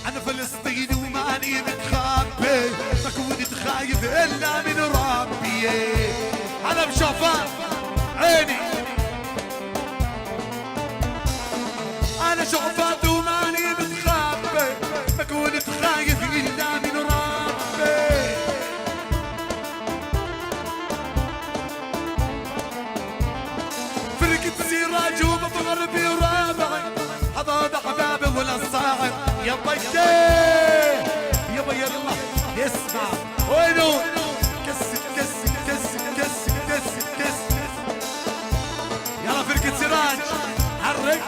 أنا فلسطيني وماني متخبي، ما كنت خايف إلا من ربي. أنا بشفاف عيني، أنا شعفاط وماني متخبي، ما كنت خايف إلا من ربي. فرقة سراج وبغربي ورابعي، حضاد أحبابي ولا الصاعد. يابا يابا يلا اسمع وينو كس كس كس كس كس كس. يلا فرقة سراج حرك.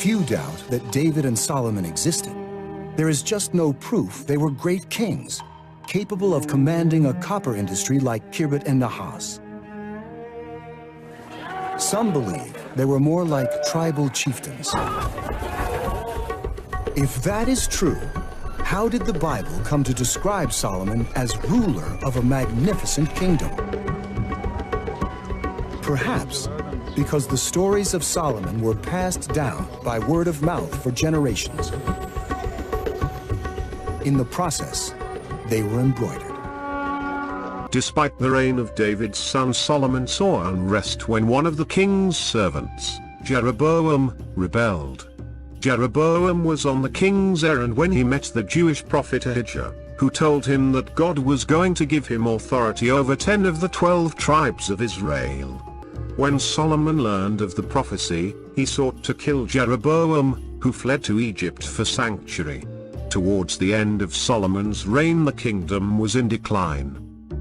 Few doubt that David and Solomon existed. There is just no proof they were great kings, capable of commanding a copper industry like Kirbet and Nahas. Some believe they were more like tribal chieftains. If that is true, how did the Bible come to describe Solomon as ruler of a magnificent kingdom? Perhaps because the stories of Solomon were passed down by word of mouth for generations. In the process, they were embroidered. Despite the reign of David's son Solomon saw unrest when one of the king's servants, Jeroboam, rebelled. Jeroboam was on the king's errand when he met the Jewish prophet Ahijah, who told him that God was going to give him authority over 10 of the 12 tribes of Israel. When Solomon learned of the prophecy, he sought to kill Jeroboam, who fled to Egypt for sanctuary. Towards the end of Solomon's reign, the kingdom was in decline.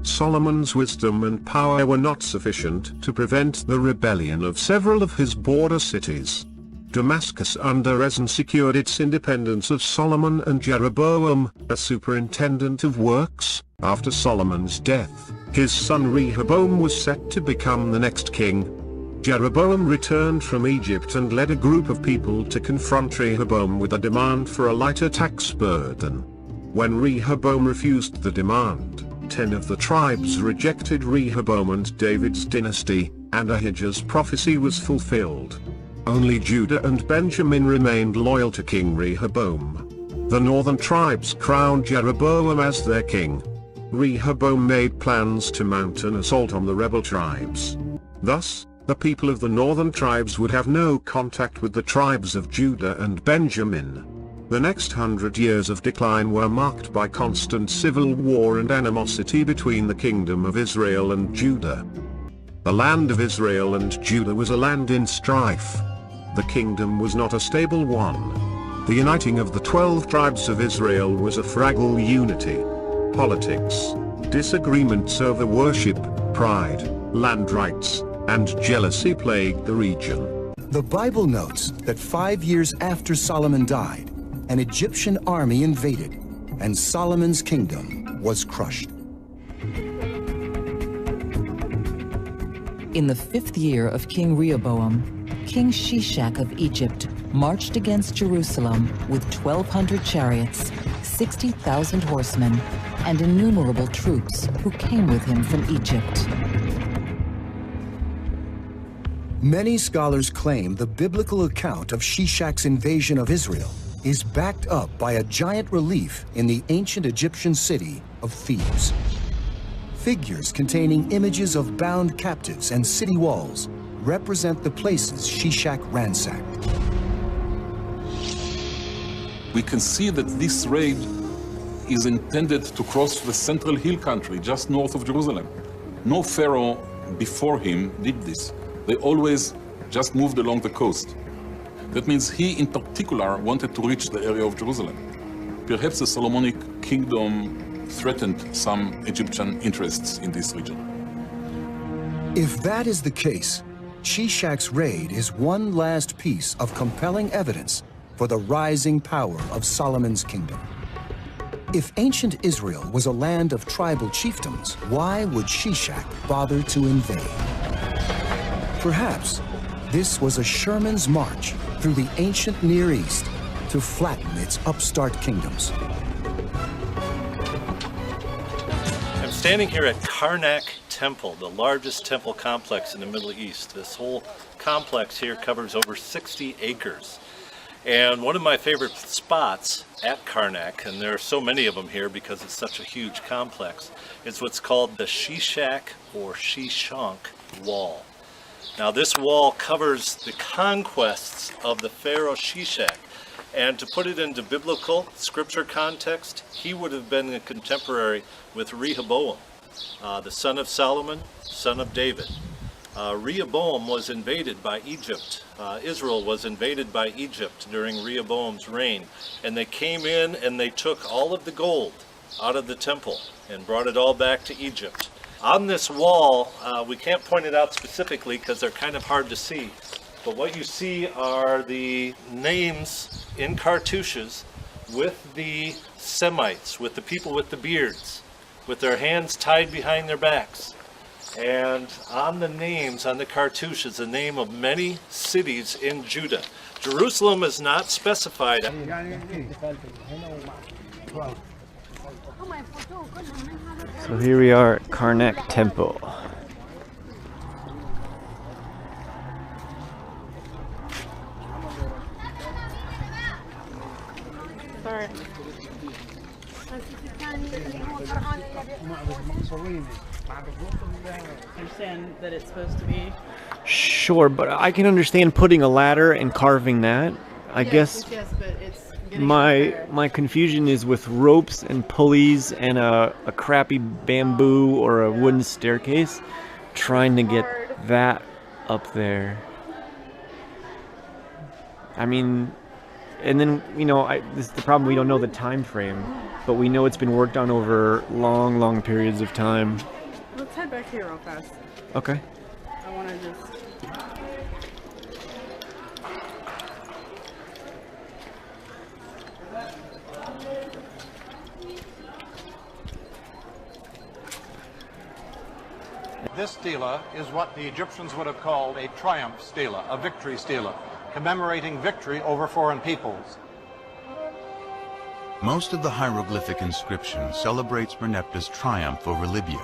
Solomon's wisdom and power were not sufficient to prevent the rebellion of several of his border cities. Damascus under Rezin secured its independence of Solomon, and Jeroboam, a superintendent of works, after Solomon's death, his son Rehoboam was set to become the next king. Jeroboam returned from Egypt and led a group of people to confront Rehoboam with a demand for a lighter tax burden. When Rehoboam refused the demand, 10 of the tribes rejected Rehoboam and David's dynasty, and Ahijah's prophecy was fulfilled. Only Judah and Benjamin remained loyal to King Rehoboam. The northern tribes crowned Jeroboam as their king. Rehoboam made plans to mount an assault on the rebel tribes. Thus, the people of the northern tribes would have no contact with the tribes of Judah and Benjamin. The next 100 years of decline were marked by constant civil war and animosity between the kingdom of Israel and Judah. The land of Israel and Judah was a land in strife. The kingdom was not a stable one. The uniting of the 12 tribes of Israel was a fragile unity. Politics, disagreements over worship, pride, land rights, and jealousy plagued the region. The Bible notes that 5 years after Solomon died, an Egyptian army invaded, and Solomon's kingdom was crushed. In the 5th year of King Rehoboam, King Shishak of Egypt marched against Jerusalem with 1,200 chariots, 60,000 horsemen, and innumerable troops who came with him from Egypt. Many scholars claim the biblical account of Shishak's invasion of Israel is backed up by a giant relief in the ancient Egyptian city of Thebes. Figures containing images of bound captives and city walls represent the places Shishak ransacked. we can see that this raid is intended to cross the central hill country just north of Jerusalem. No pharaoh before him did this. They always just moved along the coast. That means he in particular wanted to reach the area of Jerusalem. Perhaps the Solomonic kingdom threatened some Egyptian interests in this region. If that is the case, Shishak's raid is one last piece of compelling evidence for the rising power of Solomon's kingdom. If ancient Israel was a land of tribal chiefdoms, why would Shishak bother to invade? Perhaps this was a Sherman's march through the ancient Near East to flatten its upstart kingdoms. I'm standing here at Karnak Temple, the largest temple complex in the Middle East. This whole complex here covers over 60 acres. And one of my favorite spots at Karnak, and there are so many of them here because it's such a huge complex, is what's called the Shishak or Shishak Wall. Now this wall covers the conquests of the Pharaoh Shishak. And to put it into biblical scripture context, he would have been a contemporary with Rehoboam, the son of Solomon, son of David. Rehoboam was invaded by Egypt. Israel was invaded by Egypt during Rehoboam's reign. And they came in and they took all of the gold out of the temple and brought it all back to Egypt. On this wall, we can't point it out specifically because they're kind of hard to see. But what you see are the names in cartouches with the Semites, with the people with the beards, with their hands tied behind their backs. And on the names, on the cartouche, is the name of many cities in Judah. Jerusalem is not specified. So here we are at Karnak Temple. Sorry. Understand that it's supposed to be. Sure, but I can understand putting a ladder and carving that. I guess Yes, but it's my confusion is with ropes and pulleys and a crappy bamboo or a wooden staircase, trying to get that up there. I mean, and then, you know, this is the problem, we don't know the time frame, but we know it's been worked on over long, long periods of time. Let's head back here real fast. Okay. I want to just... This stela is what the Egyptians would have called a triumph stela, a victory stela, commemorating victory over foreign peoples. Most of the hieroglyphic inscription celebrates Merneptah's triumph over Libya,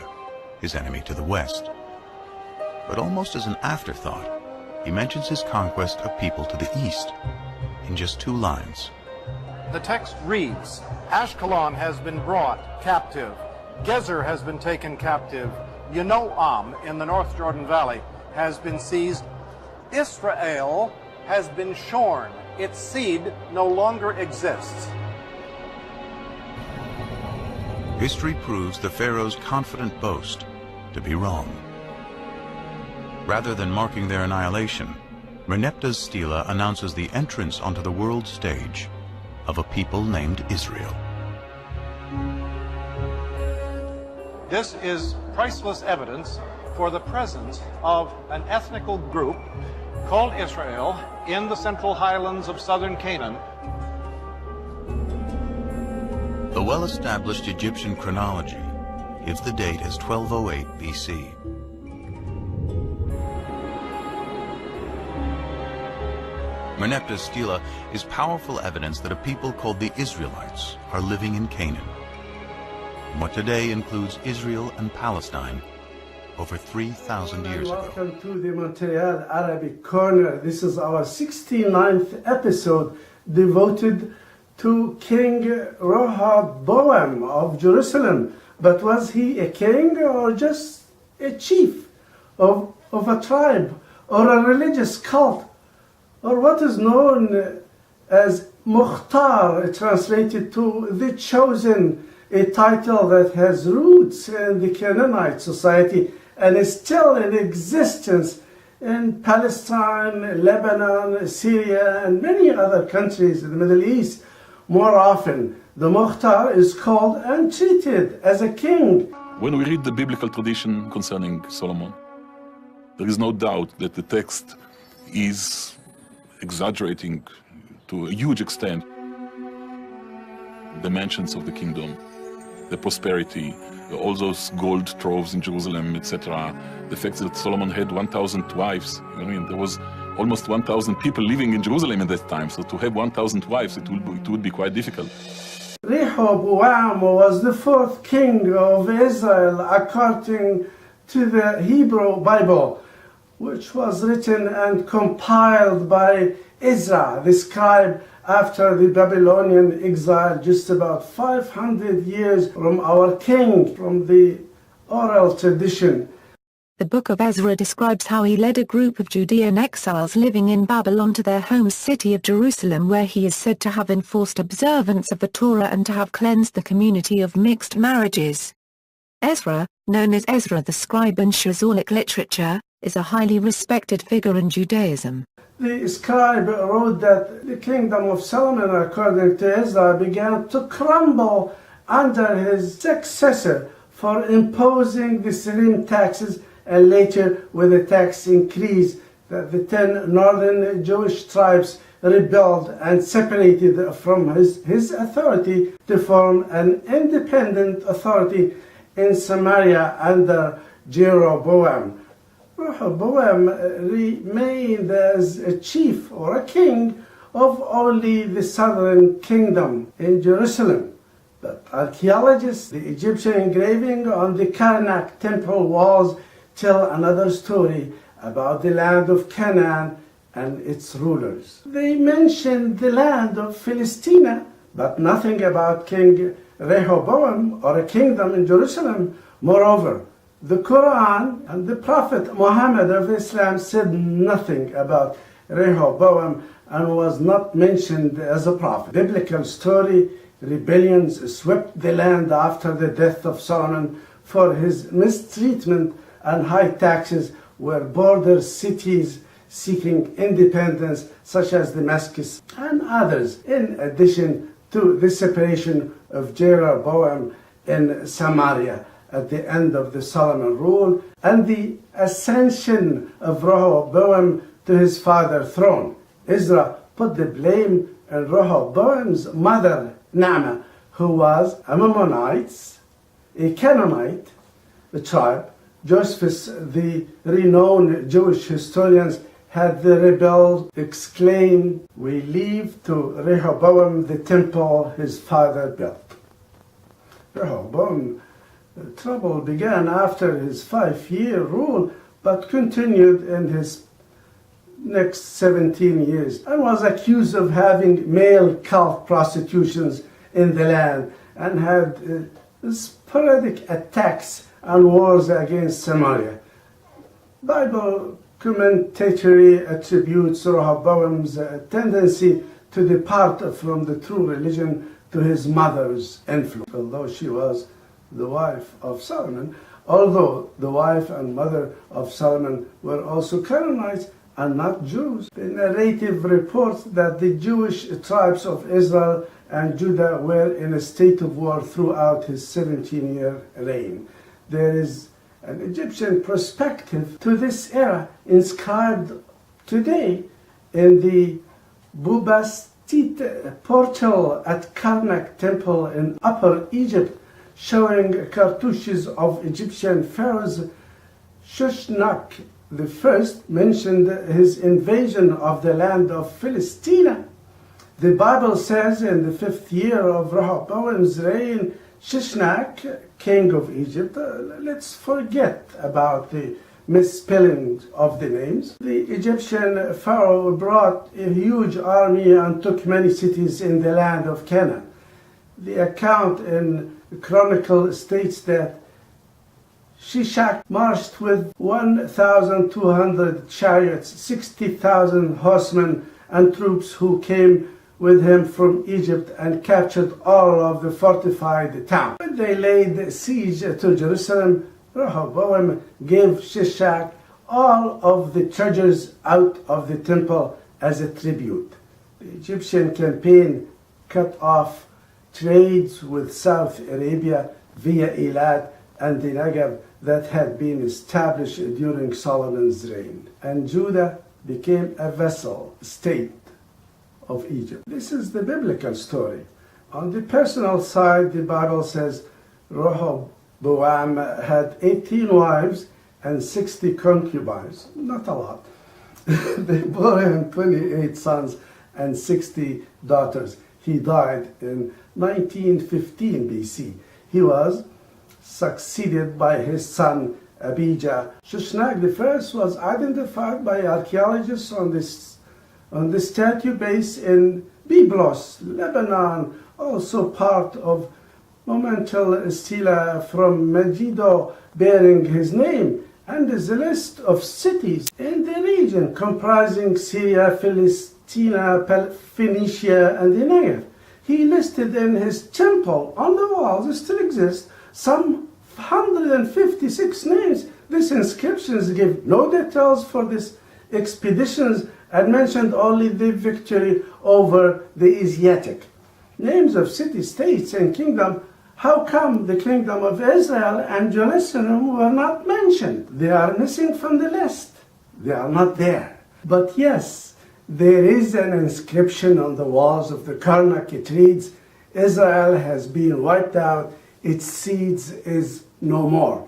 his enemy to the west. But almost as an afterthought, he mentions his conquest of people to the east in just 2 lines. The text reads, Ashkelon has been brought captive, Gezer has been taken captive, Yanoam in the North Jordan Valley has been seized, Israel has been shorn, its seed no longer exists. History proves the pharaoh's confident boast to be wrong. Rather than marking their annihilation, Merneptah's stela announces the entrance onto the world stage of a people named Israel. This is priceless evidence for the presence of an ethnical group called Israel in the central highlands of southern Canaan. The well-established Egyptian chronology gives the date as 1208 BC. Merneptah's stela is powerful evidence that a people called the Israelites are living in Canaan, what today includes Israel and Palestine, over 3,000 years ago. Welcome to the Montreal Arabic Corner. This is our 69th episode devoted to King Rehoboam of Jerusalem. But was he a king or just a chief of a tribe or a religious cult, or what is known as Mukhtar, translated to the chosen, a title that has roots in the Canaanite society and is still in existence in Palestine, Lebanon, Syria, and many other countries in the Middle East. More often, the Mukhtar is called and treated as a king. When we read the biblical tradition concerning Solomon, there is no doubt that the text is exaggerating to a huge extent the mentions of the kingdom, the prosperity, all those gold troves in Jerusalem, etc. The fact that Solomon had 1,000 wives. I mean, there was almost 1,000 people living in Jerusalem at that time. So to have 1,000 wives, it would be quite difficult. Rehoboam was the fourth king of Israel according to the Hebrew Bible, which was written and compiled by Ezra, the scribe, after the Babylonian exile, just about 500 years from our king, from the oral tradition. The book of Ezra describes how he led a group of Judean exiles living in Babylon to their home city of Jerusalem, where he is said to have enforced observance of the Torah and to have cleansed the community of mixed marriages. Ezra, known as Ezra the scribe in Shazorlic literature, is a highly respected figure in Judaism. The scribe wrote that the kingdom of Solomon, according to Ezra, began to crumble under his successor for imposing the Selim taxes, and later with the tax increase that the 10 northern Jewish tribes rebelled and separated from his authority to form an independent authority in Samaria under Jeroboam. Rehoboam remained as a chief or a king of only the southern kingdom in Jerusalem. But archaeologists, the Egyptian engraving on the Karnak temple walls tell another story about the land of Canaan and its rulers. They mention the land of Palestine, but nothing about King Rehoboam or a kingdom in Jerusalem. Moreover, the Quran and the Prophet Muhammad of Islam said nothing about Rehoboam and was not mentioned as a prophet. Biblical story, rebellions swept the land after the death of Solomon for his mistreatment and high taxes, were border cities seeking independence such as Damascus and others, in addition to the separation of Jeroboam in Samaria at the end of the Solomon rule, and the ascension of Rehoboam to his father's throne. Ezra put the blame on Rehoboam's mother, Naamah, who was a Ammonite, a Canaanite, the tribe. Josephus, the renowned Jewish historians, had the rebels exclaim, "We leave to Rehoboam the temple his father built." Rehoboam trouble began after his 5-year rule, but continued in his next 17 years, and was accused of having male cult prostitutions in the land, and had sporadic attacks and wars against Samaria. Bible commentary attributes Rehoboam's tendency to depart from the true religion to his mother's influence, although she was the wife of Solomon, although the wife and mother of Solomon were also Canaanites and not Jews. The narrative reports that the Jewish tribes of Israel and Judah were in a state of war throughout his 17-year reign. There is an Egyptian perspective to this era inscribed today in the Bubastit portal at Karnak temple in Upper Egypt, showing cartouches of Egyptian pharaohs. Shusnak I mentioned his invasion of the land of Palestine. The Bible says in the 5th year of Rehoboam's reign, Shishnak, king of Egypt, let's forget about the misspelling of the names. The Egyptian pharaoh brought a huge army and took many cities in the land of Canaan. The account in Chronicle states that Shishak marched with 1,200 chariots, 60,000 horsemen and troops who came with him from Egypt and captured all of the fortified town. When they laid siege to Jerusalem, Rehoboam gave Shishak all of the treasures out of the temple as a tribute. The Egyptian campaign cut off trades with South Arabia via Eilat and the Negev that had been established during Solomon's reign. And Judah became a vassal state of Egypt. This is the biblical story. On the personal side, the Bible says Rehoboam had 18 wives and 60 concubines. Not a lot. They bore him 28 sons and 60 daughters. He died in 1915 BC. He was succeeded by his son Abijah. Shishak I was identified by archaeologists on the statue base in Byblos, Lebanon, also part of monumental stela from Megiddo bearing his name, and there's a list of cities in the region comprising Syria, Palestine, Phoenicia, and the Negev. He listed in his temple on the walls, it still exists, some 156 names. These inscriptions give no details for these expeditions and mentioned only the victory over the Asiatic. Names of city-states and kingdom. How come the kingdom of Israel and Jerusalem were not mentioned? They are missing from the list. They are not there. But yes, there is an inscription on the walls of the Karnak. It reads, Israel has been wiped out, its seeds is no more.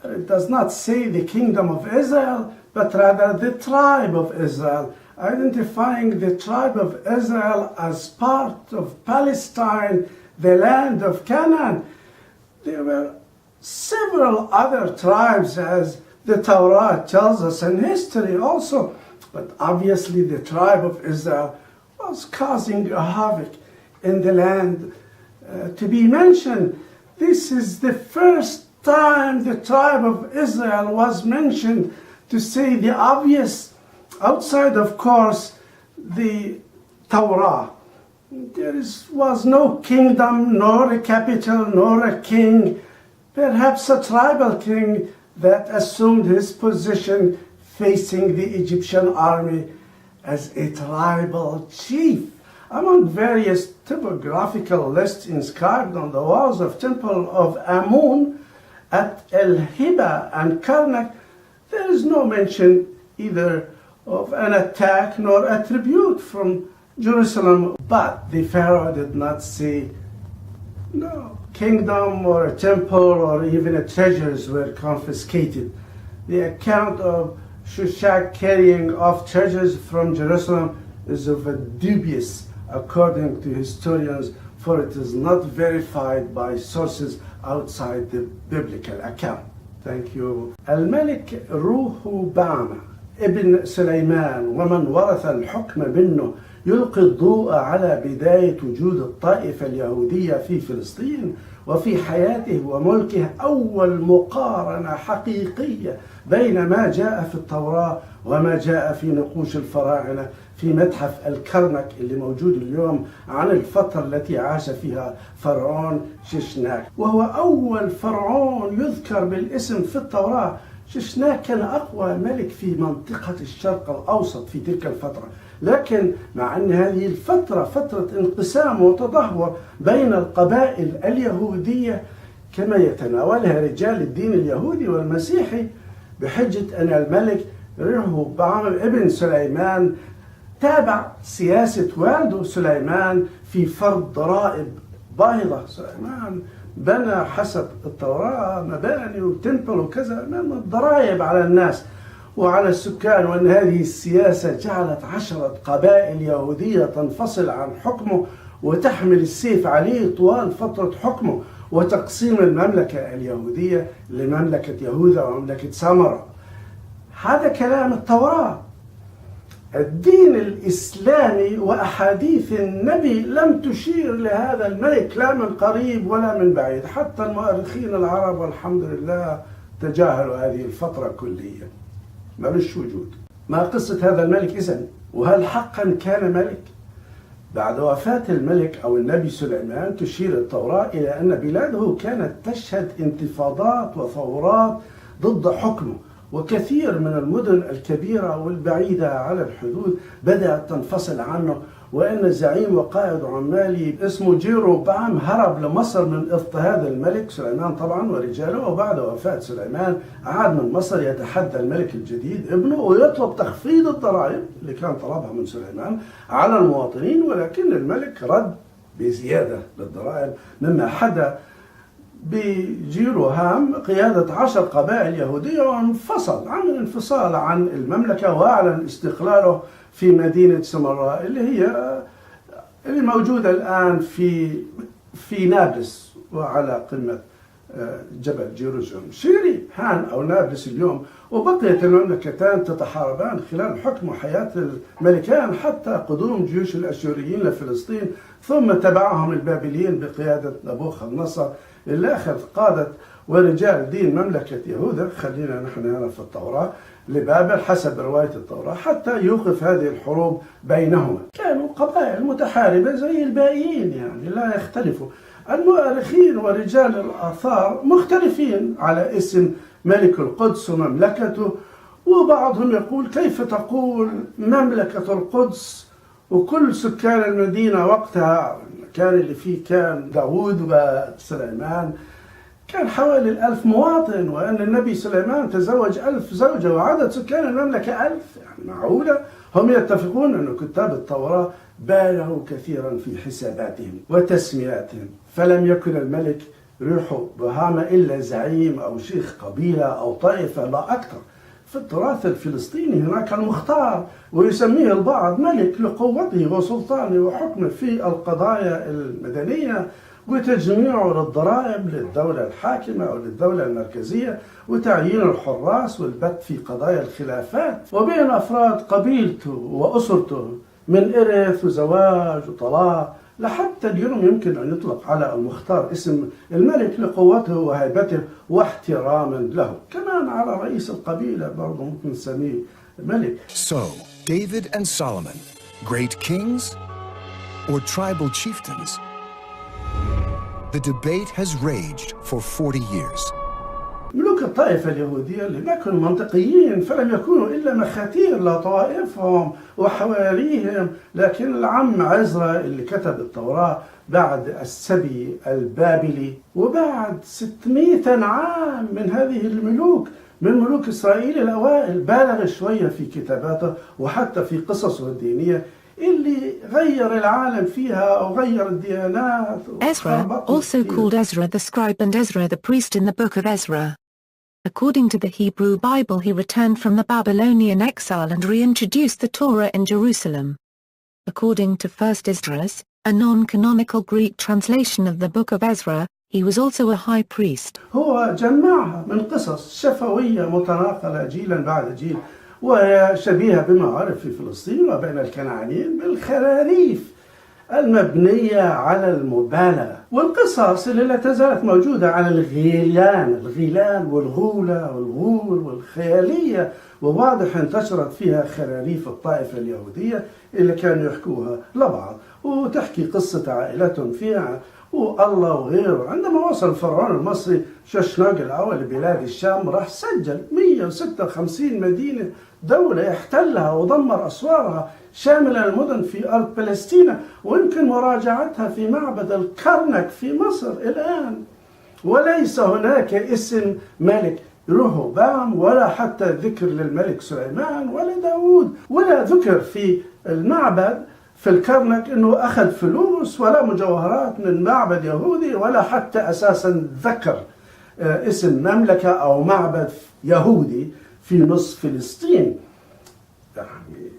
It does not say the kingdom of Israel, but rather the tribe of Israel, identifying the tribe of Israel as part of Palestine, the land of Canaan. There were several other tribes, as the Torah tells us, and history also, but obviously the tribe of Israel was causing a havoc in the land to be mentioned. This is the first time the tribe of Israel was mentioned, to say the obvious, outside of course the Torah. There was no kingdom, nor a capital, nor a king, perhaps a tribal king that assumed his position facing the Egyptian army as a tribal chief. Among various typographical lists inscribed on the walls of Temple of Amun at El-Hiba and Karnak, there is no mention either of an attack nor a tribute from Jerusalem. But the Pharaoh did not say no kingdom or a temple or even a treasures were confiscated. The account of Shishak carrying off treasures from Jerusalem is of a dubious, according to historians, for it is not verified by sources outside the biblical account. Thank you. الملك ريحوبام ابن سليمان ومن ورث الحكم منه يلقي الضوء على بداية وجود الطائفة اليهودية في فلسطين وفي حياته وملكه. أول مقارنة حقيقية بين ما جاء في التوراة وما جاء في نقوش الفراعنة في متحف الكرنك اللي موجود اليوم عن الفترة التي عاش فيها فرعون ششناك، وهو أول فرعون يذكر بالاسم في التوراة. ششناك كان أقوى ملك في منطقة الشرق الأوسط في تلك الفترة، لكن مع أن هذه الفترة فترة انقسام وتدهور بين القبائل اليهودية كما يتناولها رجال الدين اليهودي والمسيحي، بحجة أن الملك ريحوبام ابن سليمان تابع سياسة والده سليمان في فرض ضرائب باهظة. سليمان بنى حسب التوراة مباني وتمبل وكذا من الضرائب على الناس وعلى السكان، وأن هذه السياسة جعلت 10 قبائل يهودية تنفصل عن حكمه وتحمل السيف عليه طوال فترة حكمه، وتقسيم المملكة اليهودية لمملكة يهوذا ومملكة سامرة. هذا كلام التوراة. الدين الإسلامي وأحاديث النبي لم تشير لهذا الملك لا من قريب ولا من بعيد، حتى المؤرخين العرب والحمد لله تجاهلوا هذه الفترة كليا، ملوش وجود. ما قصة هذا الملك إذن؟ وهل حقا كان ملك؟ بعد وفاة الملك أو النبي سليمان تشير التوراة إلى أن بلاده كانت تشهد انتفاضات وثورات ضد حكمه، وكثير من المدن الكبيرة والبعيدة على الحدود بدأت تنفصل عنه، وأن زعيم وقائد عمالي اسمه جيروبام هرب لمصر من اضطهاد الملك سليمان طبعا ورجاله. وبعد وفاة سليمان عاد من مصر يتحدى الملك الجديد ابنه ويطلب تخفيض الضرائب اللي كان طلبها من سليمان على المواطنين، ولكن الملك رد بزيادة للضرائب، مما حدث بجيروهام قيادة 10 قبائل يهودية، وانفصل عن الانفصال عن المملكة وأعلن استقلاله في مدينة سمراء اللي موجودة الآن في نابلس وعلى قمة جبل جيروزلم. شيري هان أو نابلس اليوم، وبقيت المملكتان تتحاربان خلال حكم وحياة الملكان حتى قدوم جيوش الأشوريين لفلسطين، ثم تبعهم البابليين بقيادة أبوخضير اللي أخذ قادة ورجال دين مملكة يهوذا، خلينا نحن هنا في التوراة، لبابل حسب رواية التوراة حتى يوقف هذه الحروب بينهما. كانوا قبائل متحاربة زي الباقيين، يعني لا يختلفوا. المؤرخين ورجال الآثار مختلفين على اسم ملك القدس ومملكته، وبعضهم يقول كيف تقول مملكة القدس وكل سكان المدينة وقتها، المكان اللي فيه كان داود وسليمان كان حوالي 1000 مواطن، وأن النبي سليمان تزوج 1000 زوجة وعدد سكان المملكة 1000، يعني معقولة؟ هم يتفقون أن كتاب التوراة بالغوا كثيرا في حساباتهم وتسمياتهم، فلم يكن الملك ريحو بهامة إلا زعيم أو شيخ قبيلة أو طائفة لا أكثر. في التراث الفلسطيني هناك المختار، ويسميه البعض ملك لقوته وسلطانه وحكمه في القضايا المدنية وتجميعه للضرائب للدولة الحاكمة أو للدولة المركزية، وتعيين الحراس والبت في قضايا الخلافات وبين أفراد قبيلته وأسرته من إرث وزواج وطلاق. لحتى اليوم يمكن أن يطلق على المختار اسم الملك لقوته وهيبته واحتراما له. كمان على رئيس القبيلة برضه ممكن نسميه ملك. So, David and Solomon, great kings or tribal chieftains? The debate has raged for 40 years. ملوك الطائفة اليهودية اللي ما كانوا منطقيين، فلم يكونوا إلا مخاتير لطوائفهم وحواريهم، لكن العم عزرا اللي كتب التوراة بعد السبي البابلي وبعد 600 عام من هذه الملوك من ملوك إسرائيل الأوائل بالغ شوية في كتاباته وحتى في قصصه الدينية اللي غير العالم فيها وغير الديانات. Ezra, also called Ezra the scribe and Ezra the priest in the book of Ezra. According to the Hebrew Bible, he returned from the Babylonian exile and reintroduced the Torah in Jerusalem. According to First Esdras, a non-canonical Greek translation of the book of Ezra, he was also a high priest. هو جمعها من قصص شفوية متناقلة جيلا بعد جيل، وهي شبيهة بما عرف في فلسطين وبين الكنعانيين بالخراريف المبنية على المبالغة، والقصص اللي لا تزالت موجودة على الغيلان والغولة والغول والخيالية، وواضح انتشرت فيها خراريف الطائفة اليهودية اللي كانوا يحكوها لبعض وتحكي قصة عائلتهم فيها والله وغيره. عندما وصل الفرعون المصري شوشناق الأول لبلاد الشام راح سجل 156 مدينة دولة يحتلها ودمر أسوارها شاملة المدن في أرض فلسطين، ويمكن مراجعتها في معبد الكرنك في مصر الآن. وليس هناك اسم ملك رهوبام ولا حتى ذكر للملك سليمان ولا داود، ولا ذكر في المعبد في الكرنك انه اخذ فلوس ولا مجوهرات من معبد يهودي، ولا حتى اساسا ذكر اسم مملكة او معبد يهودي في نصف فلسطين. يعني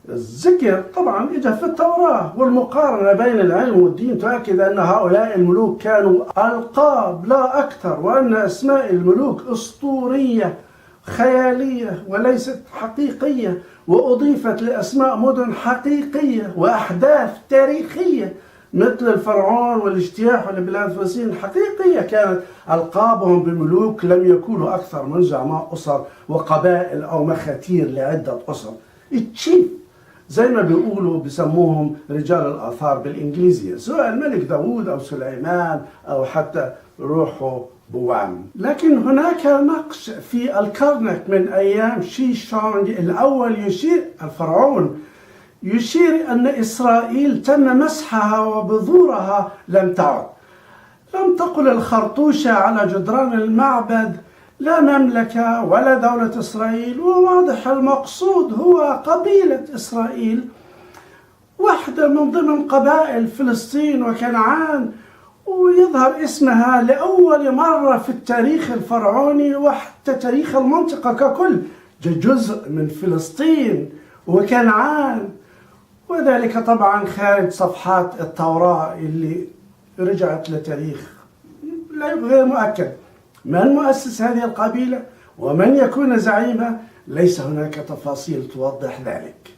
الذكر طبعا اجى في التوراة، والمقارنة بين العلم والدين تؤكد ان هؤلاء الملوك كانوا القاب لا اكثر، وان اسماء الملوك اسطورية خيالية وليست حقيقية، وأضيفت لأسماء مدن حقيقية وأحداث تاريخية مثل الفرعون والاجتياح لبلاد فلسطين حقيقية. كانت ألقابهم بملوك لم يكونوا أكثر من زعماء أسر وقبائل أو مخاتير لعدة أسر. التشيف زي ما بيقولوا بيسموهم رجال الآثار بالإنجليزية، سواء الملك داوود أو سليمان أو حتى ريحو بوام. لكن هناك نقش في الكرنك من أيام شيشانغ الأول يشير الفرعون يشير أن إسرائيل تم مسحها وبذورها لم تعد. لم تقل الخرطوشة على جدران المعبد لا مملكة ولا دولة إسرائيل، وواضح المقصود هو قبيلة إسرائيل، واحدة من ضمن قبائل فلسطين وكنعان، ويظهر اسمها لأول مرة في التاريخ الفرعوني وحتى تاريخ المنطقة ككل، جزء من فلسطين وكنعان، وذلك طبعا خارج صفحات التوراة اللي رجعت لتاريخ غير مؤكد. من مؤسس هذه القبيلة ومن يكون زعيمها ليس هناك تفاصيل توضح ذلك.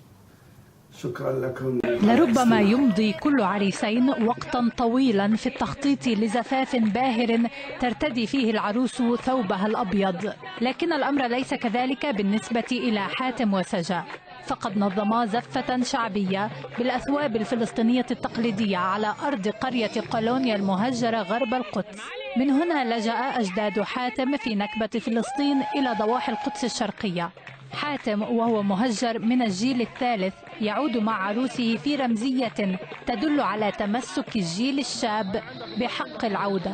شكرا لكم. لربما يمضي كل عريسين وقتا طويلا في التخطيط لزفاف باهر ترتدي فيه العروس ثوبها الأبيض، لكن الأمر ليس كذلك بالنسبة إلى حاتم وسجا، فقد نظما زفة شعبية بالأثواب الفلسطينية التقليدية على أرض قرية قالونيا المهجرة غرب القدس. من هنا لجأ أجداد حاتم في نكبة فلسطين إلى ضواحي القدس الشرقية. حاتم وهو مهجر من الجيل الثالث يعود مع عروسه في رمزية تدل على تمسك الجيل الشاب بحق العودة.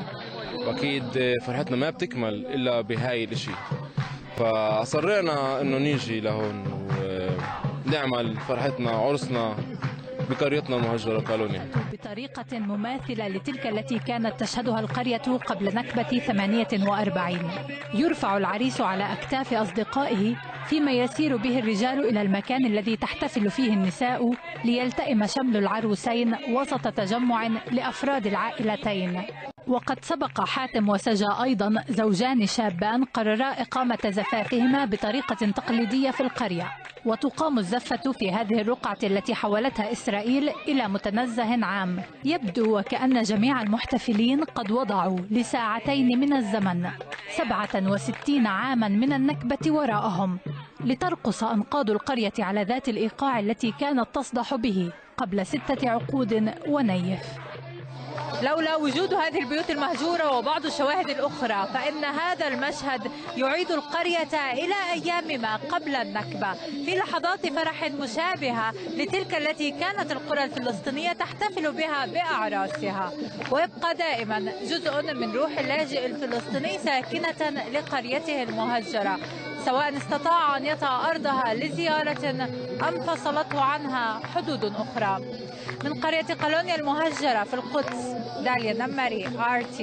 أكيد فرحتنا ما بتكمل إلا بهاي الاشي، فأصرينا إنه نيجي لهون ونعمل فرحتنا عرسنا بقريتنا المهجرة قالونيا بطريقة مماثلة لتلك التي كانت تشهدها القرية قبل نكبة 48. يرفع العريس على أكتاف أصدقائه فيما يسير به الرجال إلى المكان الذي تحتفل فيه النساء ليلتئم شمل العروسين وسط تجمع لأفراد العائلتين. وقد سبق حاتم وسجا أيضا زوجان شابان قررا إقامة زفافهما بطريقة تقليدية في القرية، وتقام الزفة في هذه الرقعة التي حولتها إسرائيل إلى متنزه عام. يبدو وكأن جميع المحتفلين قد وضعوا لساعتين من الزمن 67 عاما من النكبة وراءهم لترقص أنقاض القرية على ذات الإيقاع التي كانت تصدح به قبل 6 عقود ونيف. لولا وجود هذه البيوت المهجورة وبعض الشواهد الأخرى فإن هذا المشهد يعيد القرية إلى أيام ما قبل النكبة، في لحظات فرح مشابهة لتلك التي كانت القرى الفلسطينية تحتفل بها بأعراسها، ويبقى دائما جزء من روح اللاجئ الفلسطيني ساكنة لقريته المهجرة، سواء استطاع أن يطأ أرضها لزيارة أم فصلته عنها حدود أخرى. من قرية قالونيا المهجرة في القدس، داليا نمري، RT.